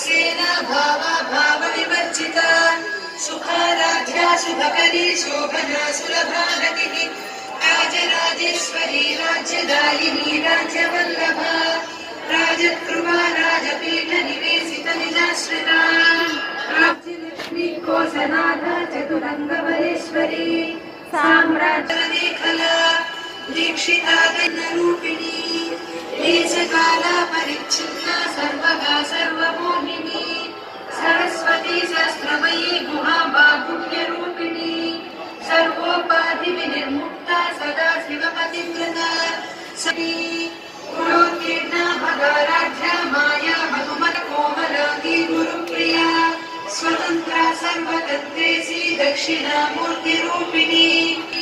सेना भावा भाव विवर्जिता सुखाराध्या शुभकरी शोभना सुलभा गतिः राजराजेश्वरी राज्यदायिनी राज्यवल्लभा राजकृपा राजपीठ निवेशित निजाश्रिता राज्यलक्ष्मी कोसनाथा चतुरङ्गबलेश्वरी साम्राज्यमेखला दीक्षिता गणरूपिणी देशकाला परिच्छिन्ना सर्वगा सर्वमोहिनी सरस्वती सहस्रमयी गुहाम्बा गुह्यरूपिणी सर्वोपाधिविनिर्मुक्ता सदा शिवपतिव्रता सती गुणोत्तीर्णा भगाराध्या माया हनुमत्कोमलाङ्गी गुरुप्रिया स्वतन्त्रा सर्वतन्त्रेसी दक्षिणामूर्तिरूपिणी